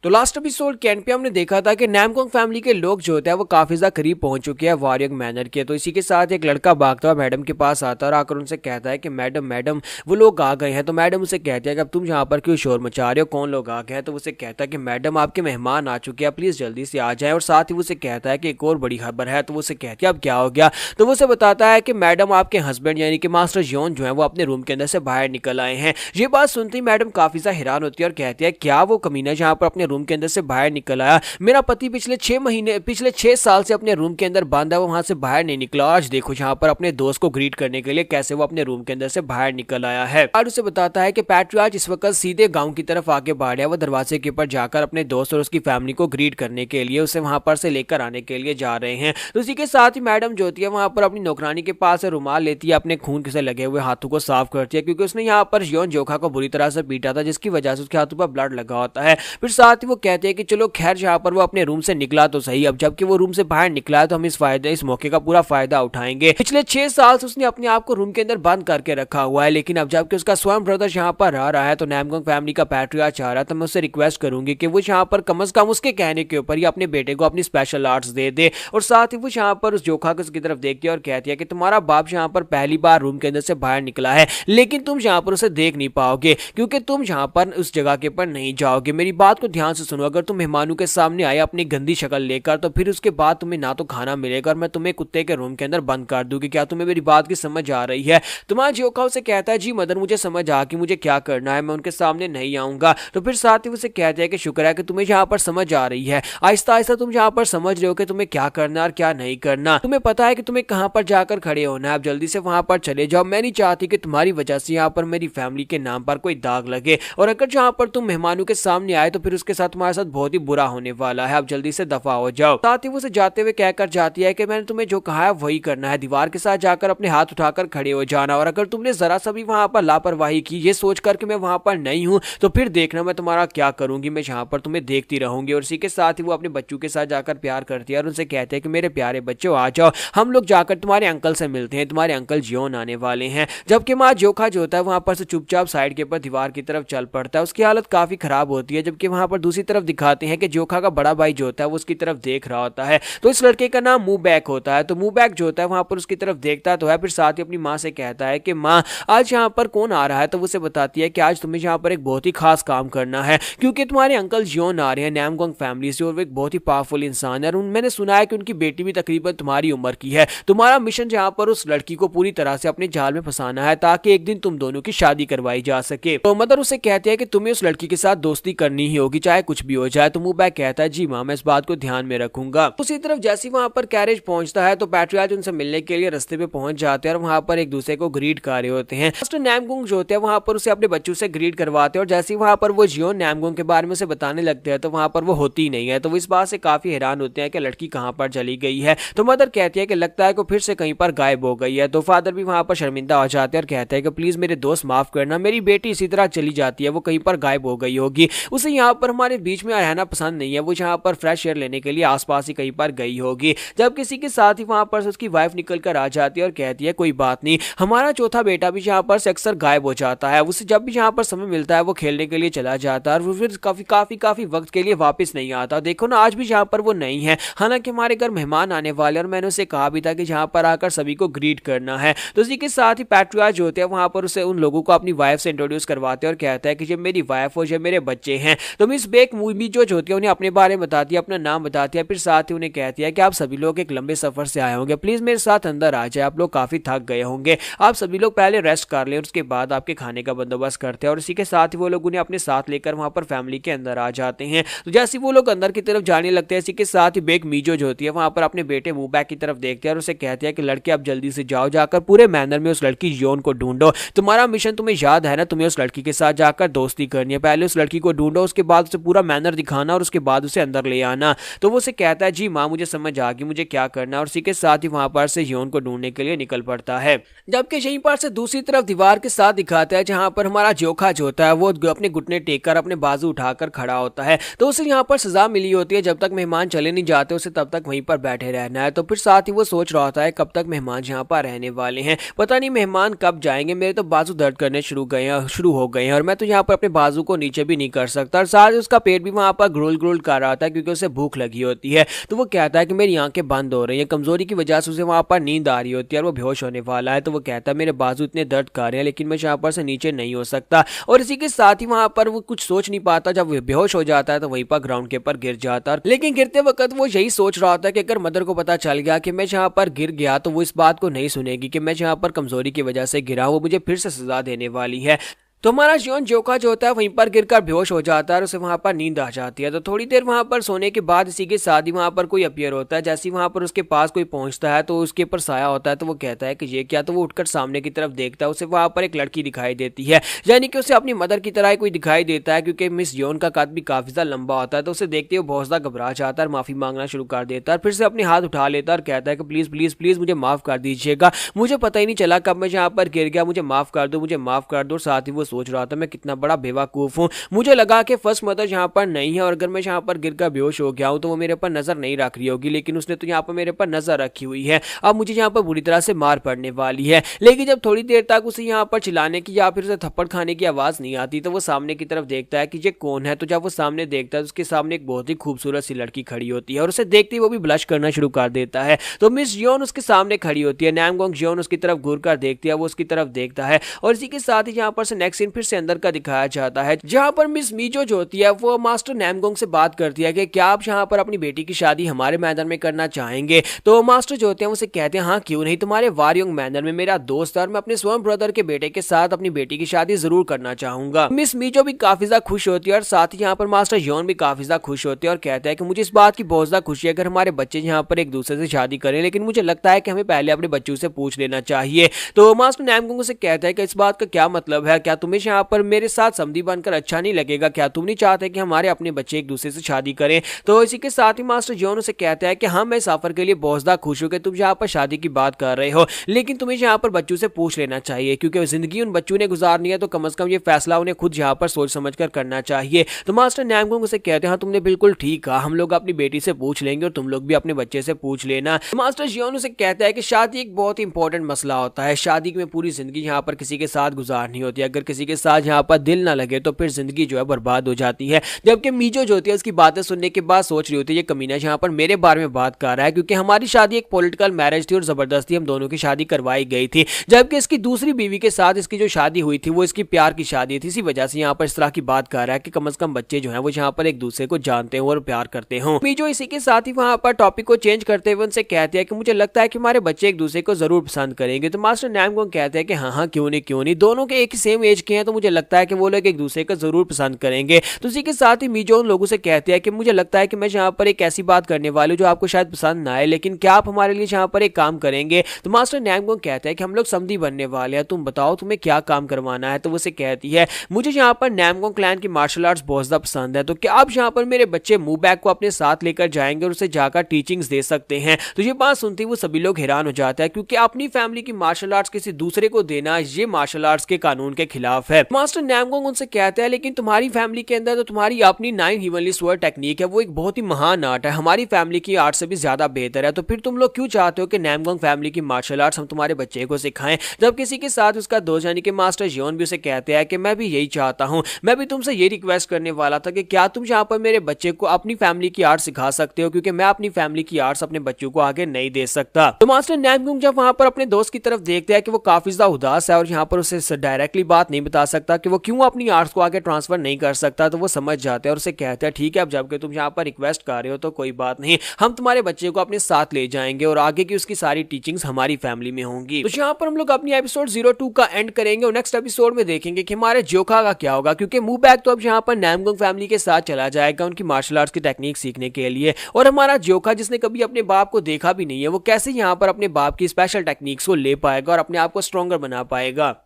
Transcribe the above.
तो last episode के and पे हमने देखा था कि नैमकोंग फैमिली के लोग जो होते हैं वो काफी ज्यादा करीब पहुंच चुके हैं वारियंग मैनर के। तो इसी के साथ एक लड़का भागता हुआ मैडम के पास आता है और आकर उनसे कहता है कि मैडम मैडम वो लोग आ गए हैं। तो मैडम उसे कहती है कि अब तुम यहाँ पर क्यों शोर मचा रहे हो, कौन लोग आ गए हैं। तो उसे कहता है कि मैडम आपके मेहमान आ चुके हैं, प्लीज जल्दी से आ जाए। और साथ ही उसे कहता है कि एक और बड़ी खबर है। तो उसे कहती है अब क्या हो गया। तो वो उसे बताता है कि मैडम आपके हस्बैंड यानी कि मास्टर जॉन जो है वो अपने रूम के अंदर से बाहर निकल आए हैं। ये बात सुनते ही मैडम काफी ज्यादा हैरान होती है और कहती है क्या वो कमीना जहाँ पर अपने रूम के अंदर से बाहर निकल आया, मेरा पति पिछले 6 साल से अपने रूम के अंदर बंद है, वो वहां से बाहर नहीं निकला। आज देखो जहाँ पर अपने दोस्त को ग्रीट करने के लिए कैसे वो अपने रूम के अंदर से बाहर निकल आया है। और उसे बताता है कि पैट्रियार्च इस वक्त सीधे गांव की तरफ आगे बढ़ रहा है। वो दरवाजे के ऊपर जाकर अपने दोस्त और उसकी फैमिली को ग्रीट करने के लिए उसे वहां पर से लेकर आने के लिए जा रहे हैं। तो उसी के साथ ही मैडम जो होती है वहां पर अपनी नौकरानी के पास से रुमाल लेती है, अपने खून से लगे हुए हाथों को साफ करती है, क्योंकि उसने यहाँ पर योन जोखा को बुरी तरह से पीटा था जिसकी वजह से उसके हाथों पर ब्लड लगा होता है। फिर साथ ही वो कहते हैं कि चलो खैर जहाँ पर वो अपने रूम से निकला तो सही, अब जबकि वो रूम से बाहर निकला है तो हम इस मौके का पूरा फायदा उठाएंगे। पिछले 6 साल से उसने अपने आप को रूम के अंदर बंद करके रखा हुआ है, लेकिन अब जबकि उसका स्वयं ब्रदर यहाँ पर आ रहा है तो नैमकोंग फैमिली का पैट्रियार्च चाह रहा है, तो मैं उससे रिक्वेस्ट करूंगी कि वो यहाँ पर कम से कम उसके कहने के ऊपर ही अपने बेटे को अपनी स्पेशल आर्ट्स दे दे। और साथ ही वो यहाँ पर उस जोखा को उसकी तरफ देखती है और कहती है कि तुम्हारा बाप यहाँ पर पहली बार रूम के अंदर से बाहर निकला है, लेकिन तुम यहाँ पर उसे देख नहीं पाओगे क्योंकि तुम यहाँ पर उस जगह के पर नहीं जाओगे। मेरी बात को ध्यान से सुनो, अगर तुम मेहमानों के सामने आए अपनी गंदी शक्ल लेकर तो फिर उसके बाद तुम्हें ना तो खाना मिलेगा और मैं तुम्हें कुत्ते के रूम के अंदर बंद कर दूंगी। क्या तुम्हें मेरी बात की समझ आ रही है। तुम्हारा जोखा उसे कहता है जी मदर मुझे समझ आ कि मुझे क्या करना है, मैं उनके सामने नहीं आऊंगा। तो फिर साथ ही उसे कहते हैं कि शुक्र है कि तुम्हें यहाँ पर समझ आ रही है, आहिस्ता आहिस्ता तुम यहाँ पर समझ रहे हो कि तुम्हें क्या करना और क्या नहीं करना। तुम्हें पता है कि तुम्हें कहाँ पर जाकर खड़े होना है, आप जल्दी से वहां पर चले जाओ। मैं नहीं चाहती कि तुम्हारी वजह से यहाँ पर मेरी फैमिली के नाम पर कोई दाग लगे, और अगर जहाँ पर तुम मेहमानों के सामने आए तो फिर उसके साथ तुम्हारे साथ बहुत ही बुरा होने वाला है, आप जल्दी से दफा हो जाओ। साथ ही वो उसे जाते हुए कहकर जाती है कि मैंने तुम्हें जो कहा है वही करना है, दीवार के साथ जाकर अपने हाथ उठाकर खड़े हो जाना, और अगर तुमने जरा सा भी वहां पर लापरवाही की ये सोच कर कि मैं वहां पर नहीं हूं तो फिर देखना मैं तुम्हारा क्या करूंगी, मैं यहाँ पर तुम्हें देखती रहूंगी। और इसी के साथ ही वो अपने बच्चों के साथ जाकर प्यार करती है और उनसे कहते हैं कि मेरे प्यारे बच्चों आ जाओ, हम लोग जाकर तुम्हारे अंकल से मिलते हैं, तुम्हारे अंकल जियोन आने वाले हैं। जबकि माँ जोखा जो होता है वहां पर से चुपचाप साइड के ऊपर दीवार की तरफ चल पड़ता है, उसकी हालत काफी खराब होती है। जबकि वहां पर दूसरी तरफ दिखाते हैं कि जोखा का बड़ा भाई जो होता है वो उसकी तरफ देख रहा होता है। तो इस लड़के का नाम मुंह बैक होता है। तो मुंह बैक जो होता है वहां पर उसकी तरफ देखता तो है, फिर साथ ही अपनी माँ से कहता है कि माँ आज यहाँ पर कौन आ रहा है। तो वो उसे बताती है कि आज तुम्हें यहाँ पर एक बहुत ही खास काम करना है, क्योंकि तुम्हारे अंकल जियोन आ रहे हैं नैमकोंग फैमिली से, और वो एक बहुत ही पावरफुल इंसान है और मैंने सुना है कि उनकी बेटी भी तकरीबन तुम्हारी उम्र की है। तुम्हारा मिशन जहाँ पर उस लड़की को पूरी तरह से अपने जाल में फंसाना है ताकि एक दिन तुम दोनों की शादी करवाई जा सके। तो मदर उसे कहते हैं कि तुम्हें उस लड़की के साथ दोस्ती करनी ही होगी चाहे कुछ भी हो जाए। तो मुंह बैक कहता है जी माँ मैं इस बात को ध्यान में रखूंगा। उसी तरफ जैसे वहां पर कैरेज पहुंचता है तो पैट्रियार्च उनसे मिलने के लिए रास्ते पे पहुंच जाते हैं और वहां पर एक दूसरे को ग्रीट कर रहे होते हैं। मास्टर नैमकोंग जो होते हैं वहां पर उसे अपने बच्चों से ग्रीट करवाते हैं और जैसे वहां पर वो जियोन नैमकोंग के बारे में उसे बताने लगते हैं तो वहां पर वो होती नहीं है। तो वो इस बात से काफी हैरान होते हैं कि लड़की कहां पर चली गई है। तो मदर कहती है कि लगता है कि फिर से कहीं पर गायब हो गई है। तो फादर भी वहां पर शर्मिंदा हो जाते हैं और कहते हैं कि प्लीज मेरे दोस्त माफ करना, मेरी बेटी इसी तरह चली जाती है, वो कहीं पर गायब हो गई होगी, उसे यहाँ पर हमारे बीच में रहना पसंद नहीं है, वो यहाँ पर फ्रेश एयर लेने के लिए आसपास ही कहीं पर गई होगी। जब किसी के साथ ही वहां पर उसकी वाइफ निकल कर आ जाती है और कहती है कोई बात नहीं, हमारा चौथा बेटा भी यहाँ पर से अक्सर गायब हो जाता है, उसे जब भी यहाँ पर समय मिलता है वो खेलने के लिए चला जाता है और वो फिर काफी वक्त के लिए वापस नहीं आता। देखो ना आज भी यहाँ पर वो नहीं है, हालांकि हमारे घर मेहमान आने वाले और मैंने उसे कहा भी था कि यहाँ पर आकर सभी को ग्रीट करना है। तो इसी के साथ ही पैट्रियार्च जो होते हैं वहां पर उसे उन लोगों को अपनी वाइफ से इंट्रोड्यूस करवाते हैं और कहता है कि ये मेरी वाइफ और ये मेरे बच्चे हैं। तो मिस बेक मूवी जो होती है उन्हें अपने बारे में बताती है, अपना नाम बताती है, फिर साथ ही उन्हें कहती है कि आप सभी लोग एक लंबे सफर से आए होंगे, प्लीज मेरे साथ अंदर आ जाए, आप लोग काफी थक गए होंगे, आप सभी लोग पहले रेस्ट कर लें और उसके बाद आपके खाने का बंदोबस्त करते हैं। और इसी के साथ ही वो लोग उन्हें अपने साथ लेकर वहां पर फैमिली के अंदर आ जाते हैं। तो जैसे वो लोग अंदर की तरफ जाने लगते हैं इसी के साथ ही बेक मीजो जो होती है वहां पर अपने बेटे मुंह बैक की तरफ देखते हैं और उसे कहते हैं कि लड़के आप जल्दी से जाओ, जाकर पूरे मैनर में उस लड़की योन को ढूंढो, तुम्हारा मिशन तुम्हें याद है ना, तुम्हें उस लड़की के साथ जाकर दोस्ती करनी है, पहले उस लड़की को ढूंढो, उसके बाद उसे पूरा मैनर दिखाना और उसके बाद उसे अंदर ले आना। तो वो उसे कहता है जी माँ मुझे समझ आ गई मुझे क्या करना है, और इसी के साथ ही वहां पर से योन को ढूंढने के लिए निकल पड़ता है। जबकि यहीं पर से दूसरी तरफ दीवार के साथ दिखाता है जहां पर हमारा जोखा जो होता है वो अपने घुटने टेक कर अपने बाजू उठाकर खड़ा होता है। तो उसे यहाँ पर सजा मिली होती है जब तक मेहमान चले नहीं जाते उसे तब तक वहीं पर बैठे रहना है। तो फिर साथ ही वो सोच रहा होता है कब तक मेहमान यहाँ पर रहने वाले हैं, पता नहीं मेहमान कब जाएंगे, मेरे तो बाजू दर्द करने शुरू हो गए हैं और मैं तो यहाँ पर अपने बाजू को नीचे भी नहीं कर सकता। और साथ उसका पेट भी वहां पर ग्रोल ग्रोल कर रहा था क्योंकि उसे भूख लगी होती है। तो वो कहता है कि मेरी आंखें बंद हो रही है, कमजोरी की वजह से उसे वहां पर नींद आ रही होती है और वो बेहोश होने वाला है। तो वो कहता है मेरे बाजू इतने दर्द कर रहे हैं लेकिन मैं यहाँ पर से नीचे नहीं हो सकता। और इसी के साथ ही वहां पर वो कुछ सोच नहीं पाता, जब वो बेहोश हो जाता है तो वहीं पर ग्राउंड के ऊपर गिर जाता है। लेकिन गिरते वक्त वो यही सोच रहा था कि अगर मदर को पता चल गया कि मैं यहाँ पर गिर गया तो वो इस बात को नहीं सुनेगी कि मैं यहाँ पर कमजोरी की वजह से गिरा, वो मुझे फिर से सजा देने वाली है। तो हमारा जियोन जोका जो होता है वहीं पर गिरकर बेहोश हो जाता है और उसे वहां पर नींद आ जाती है। तो थोड़ी देर वहां पर सोने के बाद इसी के साथ ही वहां पर कोई अपीयर होता है। जैसे ही वहां पर उसके पास कोई पहुंचता है तो उसके ऊपर साया होता है। तो वो कहता है कि ये क्या, तो वो उठकर सामने की तरफ देखता है, उसे वहां पर एक लड़की दिखाई देती है, यानी कि उसे अपनी मदर की तरह ही कोई दिखाई देता है क्योंकि मिस जियोन का कद भी काफी ज्यादा लंबा होता है। तो उसे देखते हुए बहुत ज्यादा घबरा जाता है, माफी मांगना शुरू कर देता है, फिर से अपने हाथ उठा लेता है और कहता है कि प्लीज प्लीज प्लीज मुझे माफ कर दीजिएगा, मुझे पता ही नहीं चला कब मैं यहाँ पर गिर गया, मुझे माफ कर दो, मुझे माफ कर दो। साथ ही वो सोच रहा था मैं कितना बड़ा बेवकूफ हूं, मुझे लगा कि फर्स्ट मदर यहाँ पर नहीं है और अगर मैं यहाँ पर गिरकर बेहोश हो गया हूं तो वो मेरे पर नजर नहीं रख रही होगी, लेकिन उसने तो यहाँ पर मेरे पर नजर रखी हुई है, अब मुझे यहाँ पर बुरी तरह से मार पड़ने वाली है। लेकिन जब थोड़ी देर तक उसे यहाँ पर चिल्लाने की या फिर उसे थप्पड़ खाने की आवाज नहीं आती तो वो सामने की तरफ देखता है कि ये कौन है। तो जब वो सामने देखता है तो उसके सामने एक बहुत ही खूबसूरत सी लड़की खड़ी होती है और उसे देखते ही वो भी ब्लश करना शुरू कर देता है। तो मिस जियोन उसके सामने खड़ी होती है, नामगोंग जियोन उसकी तरफ घूर कर देखती है, वो उसकी तरफ देखता है और इसी के साथ ही यहाँ पर से नेक्स्ट सीन फिर से अंदर का दिखाया जाता है जहां पर मिस मीजो जो होती है वो मास्टर नामगोंग से बात करती है कि क्या आप यहाँ पर अपनी बेटी की शादी हमारे मैदान में करना चाहेंगे। तो मास्टर जो होते हैं उसे कहते हैं हाँ क्यों नहीं, तुम्हारे वारयोंग मैदान में मेरा दोस्त है और मैं अपने स्वयं ब्रदर के बेटे के साथ अपनी बेटी की शादी जरूर करना चाहूंगा। मिस मीजो भी काफी ज्यादा खुश होती है और साथ ही यहाँ पर मास्टर योन भी काफी ज्यादा खुश होते हैं और कहते हैं कि मुझे इस बात की बहुत ज्यादा खुशी है अगर हमारे बच्चे यहाँ पर एक दूसरे से शादी करें, लेकिन मुझे लगता है कि हमें पहले अपने बच्चों से पूछ लेना चाहिए। तो मास्टर नामगोंग से कहता है कि इस बात का क्या मतलब है, क्या तुम्हें यहाँ पर मेरे साथ समधी बनकर अच्छा नहीं लगेगा, क्या तुम नहीं चाहते कि हमारे अपने बच्चे एक दूसरे से शादी करें। तो इसी के साथ ही मास्टर जियोन उसे कहता है कि हाँ मैं सफर के लिए बहुत ज्यादा खुश हूं कि तुम यहाँ पर शादी की बात कर रहे हो, लेकिन तुम्हें यहाँ पर बच्चों से पूछ लेना चाहिए क्योंकि जिंदगी उन बच्चों ने गुजारनी है तो कम से कम ये फैसला उन्हें खुद यहाँ पर सोच समझ कर करना चाहिए। तो मास्टर नामगोंग उसे कहते हैं हाँ तुमने बिल्कुल ठीक कहा, हम लोग अपनी बेटी से पूछ लेंगे और तुम लोग भी अपने बच्चे से पूछ लेना। मास्टर जियोन उसे कहता है कि शादी एक बहुत ही इंपॉर्टेंट मसला होता है, शादी में पूरी जिंदगी यहाँ पर किसी के साथ गुजारनी होती है, अगर किसी के साथ यहाँ पर दिल ना लगे तो फिर जिंदगी जो है बर्बाद हो जाती है। जबकि मीजो जो होती है उसकी बातें सुनने के बाद सोच रही होती है ये कमीना यहाँ पर मेरे बारे में बात कर रहा है क्योंकि हमारी शादी एक पॉलिटिकल मैरिज थी और जबरदस्ती हम दोनों की शादी करवाई गई थी, जबकि इसकी दूसरी बीवी के साथ इसकी जो शादी हुई थी वो इसकी प्यार की शादी थी, इसी वजह से यहाँ पर इस तरह की बात कर रहा है कि कम से कम बच्चे जो है वो यहाँ पर एक दूसरे को जानते हो और प्यार करते हो। मीजो इसी के साथ ही वहाँ पर टॉपिक को चेंज करते हुए उनसे कहते हैं कि मुझे लगता है कि हमारे बच्चे एक दूसरे को जरूर पसंद करेंगे। तो मास्टर नामगोंग कहते हैं कि हाँ हाँ क्यों नहीं, दोनों के एक ही सेम एज के हैं तो मुझे लगता है कि वो लोग एक दूसरे को जरूर पसंद करेंगे। तो इसी के साथ ही मीजो उन लोगों से कहते हैं कि मुझे लगता है कि मैं यहाँ पर एक ऐसी बात करने वाली हूँ जो आपको शायद पसंद ना आए, लेकिन क्या आप हमारे लिए यहाँ पर एक काम करेंगे। तो मास्टर नामगोंग कहता है कि हम लोग समधी बनने वाले हैं, तुम बताओ तुम्हें क्या काम करवाना है। तो वो से कहती है मुझे यहाँ पर नामगोंग क्लैन की मार्शल आर्ट्स बहुत ज्यादा पसंद है, तो क्या आप यहाँ पर मेरे बच्चे मूबैक को अपने साथ लेकर जाएंगे और उसे जाकर टीचिंग्स दे सकते हैं। तो ये बात सुनती वो सभी लोग हैरान हो जाते हैं क्योंकि अपनी फैमिली की मार्शल आर्ट्स किसी दूसरे को देना ये मार्शल आर्ट्स के कानून के खिलाफ है। मास्टर नामगोंग उनसे कहता है लेकिन तुम्हारी फैमिली के अंदर तो तुम्हारी अपनी 9 हेवनली स्वॉर्ड टेक्निक है, वो एक बहुत ही महान आर्ट है, हमारी फैमिली की आर्ट से भी ज्यादा बेहतर है, तो फिर तुम लोग क्यों चाहते हो कि नामगोंग फैमिली की मार्शल आर्ट्स हम तुम्हारे बच्चे को सिखाएं। जब किसी के साथ उसका दोस्त यानी कि मास्टर जियोन भी उसे कहते हैं कि मैं भी यही चाहता हूं, मैं भी तुमसे ये रिक्वेस्ट करने वाला था कि क्या तुम यहाँ पर मेरे बच्चे को अपनी फैमिली की आर्ट सिखा सकते हो, क्योंकि मैं अपनी फैमिली की आर्ट्स अपने बच्चों को आगे नहीं दे सकता। तो मास्टर नामगोंग जब वहां पर अपने दोस्त की तरफ देखते हैं कि वो काफी ज्यादा उदास है और यहाँ पर उसे डायरेक्टली बात नहीं बता सकता कि वो क्यों अपनी आर्ट्स को आगे ट्रांसफर नहीं कर सकता, तो वो समझ जाते हैं और उसे कहते हैं ठीक है अब जबकि तुम यहाँ पर रिक्वेस्ट कर रहे हो तो कोई बात नहीं, हम तुम्हारे बच्चे को अपने साथ ले जाएंगे और आगे की उसकी सारी टीचिंग्स हमारी फैमिली में होंगी। तो यहाँ पर हम लोग अपनी एपिसोड 02 का एंड करेंगे और नेक्स्ट एपिसोड में देखेंगे कि हमारे जोका का क्या होगा, क्योंकि मूव बैक तो अब यहाँ पर नामगोंग फैमिली के साथ चला जाएगा उनकी मार्शल आर्ट्स की टेक्निक सीखने के लिए, और हमारा जोका जिसने कभी अपने बाप को देखा भी नहीं है वो कैसे यहाँ पर अपने बाप की स्पेशल टेक्निक्स को ले पाएगा और अपने आप को स्ट्रॉन्गर बना पाएगा।